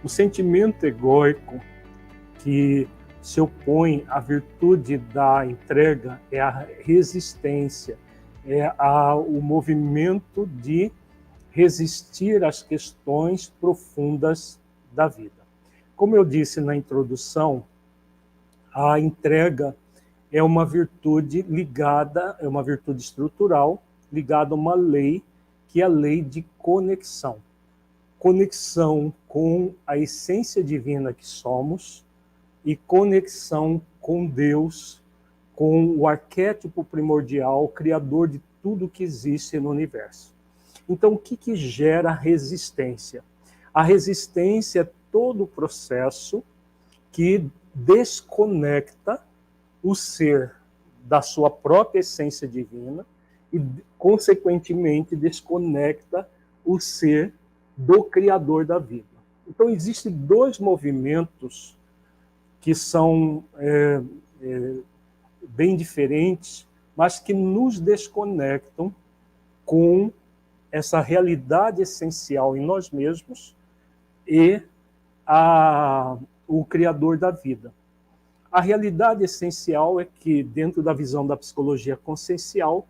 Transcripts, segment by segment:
O sentimento egóico que se opõe à virtude da entrega é a resistência, o movimento de resistir às questões profundas da vida. Como eu disse na introdução, a entrega é uma virtude ligada, é uma virtude estrutural ligada a uma lei, que é a lei de conexão. Conexão com a essência divina que somos e conexão com Deus, com o arquétipo primordial, o criador de tudo que existe no universo. Então, o que gera resistência? A resistência é todo o processo que desconecta o ser da sua própria essência divina e, consequentemente, desconecta o ser do Criador da vida. Então, existem dois movimentos que são bem diferentes, mas que nos desconectam com essa realidade essencial em nós mesmos e o Criador da vida. A realidade essencial é que, dentro da visão da psicologia consciencial,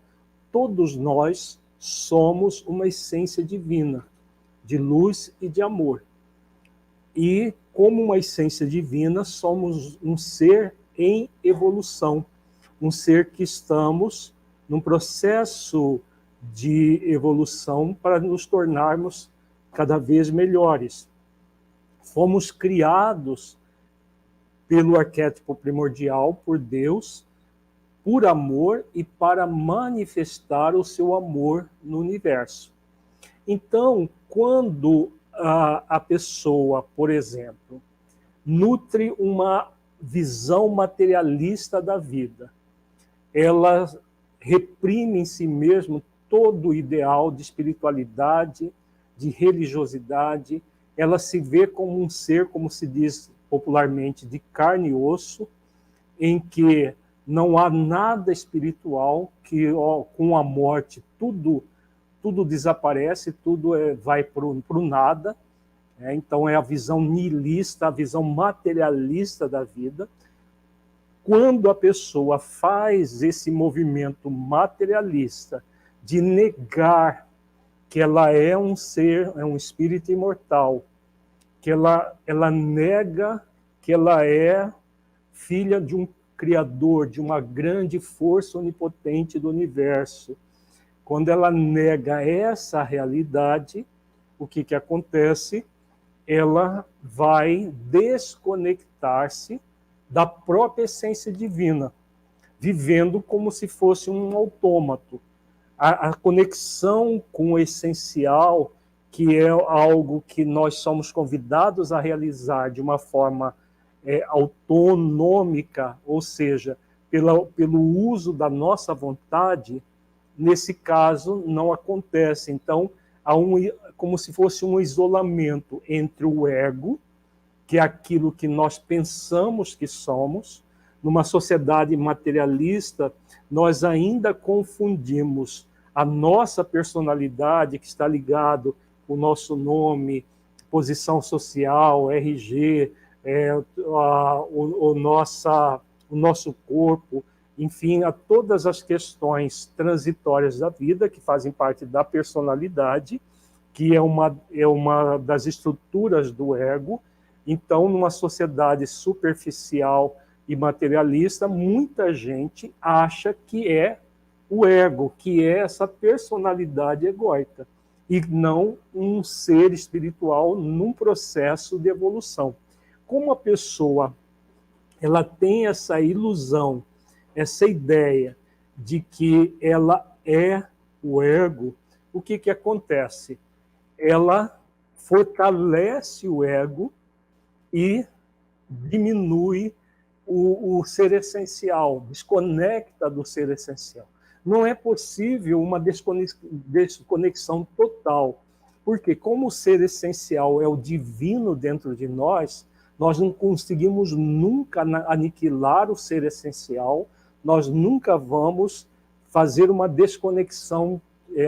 todos nós somos uma essência divina, de luz e de amor. E, como uma essência divina, somos um ser em evolução, um ser que estamos num processo de evolução para nos tornarmos cada vez melhores. Fomos criados pelo arquétipo primordial, por Deus, por amor e para manifestar o seu amor no universo. Então, quando a pessoa, por exemplo, nutre uma visão materialista da vida, ela reprime em si mesmo todo o ideal de espiritualidade, de religiosidade, ela se vê como um ser, como se diz popularmente, de carne e osso, em que não há nada espiritual, que com a morte tudo desaparece, tudo vai para o nada. Então é a visão nihilista, a visão materialista da vida. Quando a pessoa faz esse movimento materialista de negar que ela é um ser, é um espírito imortal, que ela nega que ela é filha de um Criador, de uma grande força onipotente do universo. Quando ela nega essa realidade, o que acontece? Ela vai desconectar-se da própria essência divina, vivendo como se fosse um autômato. A conexão com o essencial, que é algo que nós somos convidados a realizar de uma forma autonômica, ou seja, pelo uso da nossa vontade, nesse caso não acontece. Então, há como se fosse um isolamento entre o ego, que é aquilo que nós pensamos que somos. Numa sociedade materialista, nós ainda confundimos a nossa personalidade, que está ligado com o nosso nome, posição social, RG, o nosso corpo, enfim, a todas as questões transitórias da vida, que fazem parte da personalidade, que é uma das estruturas do ego. Então, numa sociedade superficial e materialista, muita gente acha que é o ego, que é essa personalidade egóica, e não um ser espiritual num processo de evolução. Como a pessoa ela tem essa ilusão, essa ideia de que ela é o ego, o que acontece? Ela fortalece o ego e diminui o ser essencial, desconecta do ser essencial. Não é possível uma desconexão total, porque como o ser essencial é o divino dentro de nós não conseguimos nunca aniquilar o ser essencial, nós nunca vamos fazer uma desconexão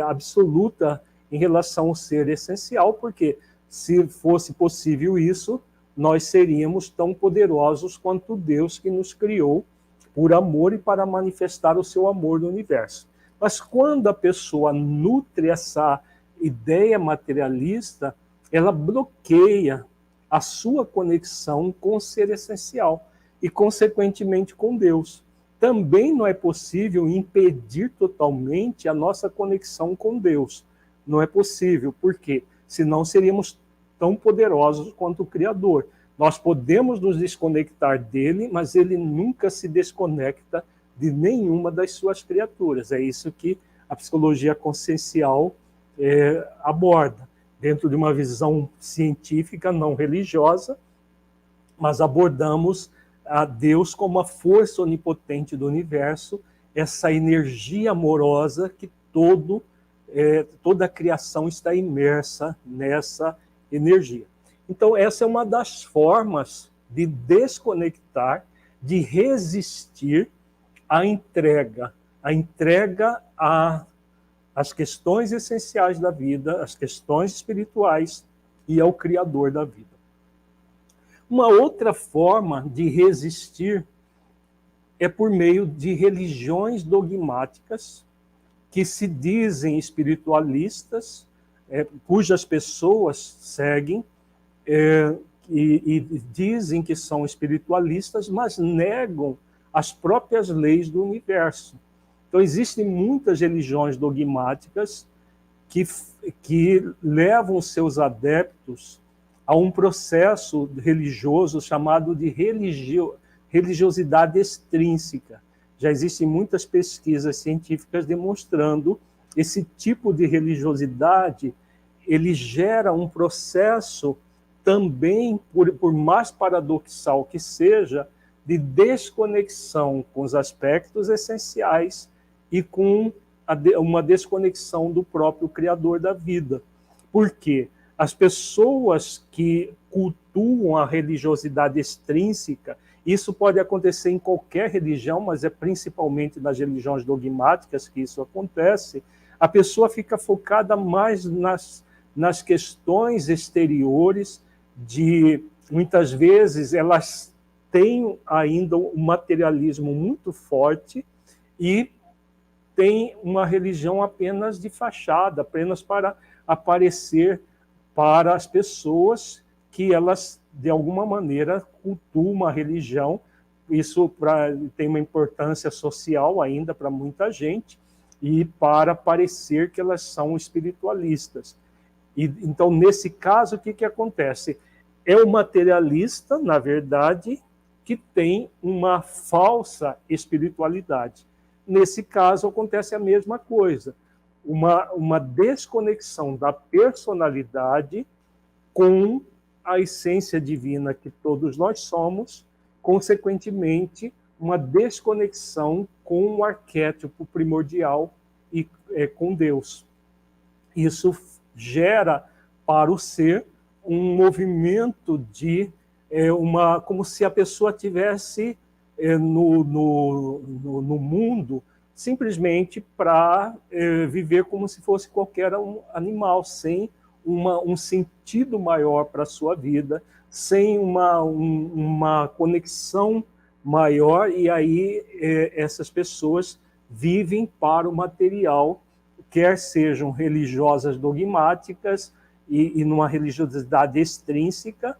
absoluta em relação ao ser essencial, porque se fosse possível isso, nós seríamos tão poderosos quanto Deus que nos criou por amor e para manifestar o seu amor no universo. Mas quando a pessoa nutre essa ideia materialista, ela bloqueia a sua conexão com o ser essencial e, consequentemente, com Deus. Também não é possível impedir totalmente a nossa conexão com Deus. Não é possível, porque senão seríamos tão poderosos quanto o Criador. Nós podemos nos desconectar dele, mas ele nunca se desconecta de nenhuma das suas criaturas. É isso que a psicologia consciencial aborda, dentro de uma visão científica, não religiosa, mas abordamos a Deus como a força onipotente do universo, essa energia amorosa que toda a criação está imersa nessa energia. Então, essa é uma das formas de desconectar, de resistir à entrega às questões essenciais da vida, às questões espirituais e ao Criador da vida. Uma outra forma de resistir é por meio de religiões dogmáticas que se dizem espiritualistas, cujas pessoas seguem e dizem que são espiritualistas, mas negam as próprias leis do universo. Então, existem muitas religiões dogmáticas que levam seus adeptos a um processo religioso chamado de religiosidade extrínseca. Já existem muitas pesquisas científicas demonstrando esse tipo de religiosidade, ele gera um processo também, por mais paradoxal que seja, de desconexão com os aspectos essenciais e com uma desconexão do próprio Criador da vida. Por quê? As pessoas que cultuam a religiosidade extrínseca, isso pode acontecer em qualquer religião, mas é principalmente nas religiões dogmáticas que isso acontece, a pessoa fica focada mais nas questões exteriores, muitas vezes elas têm ainda um materialismo muito forte e tem uma religião apenas de fachada, apenas para aparecer para as pessoas que elas, de alguma maneira, cultuam uma religião. Isso tem uma importância social ainda para muita gente, e para parecer que elas são espiritualistas. Então, nesse caso, o que acontece? É o materialista, na verdade, que tem uma falsa espiritualidade. Nesse caso, acontece a mesma coisa. Uma desconexão da personalidade com a essência divina que todos nós somos, consequentemente, uma desconexão com o arquétipo primordial e com Deus. Isso gera para o ser um movimento como se a pessoa tivesse no mundo simplesmente para viver como se fosse qualquer animal, sem um sentido maior para a sua vida, sem uma conexão maior, e aí essas pessoas vivem para o material, quer sejam religiosas dogmáticas e numa religiosidade extrínseca,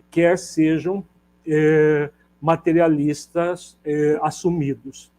quer sejam materialistas assumidos.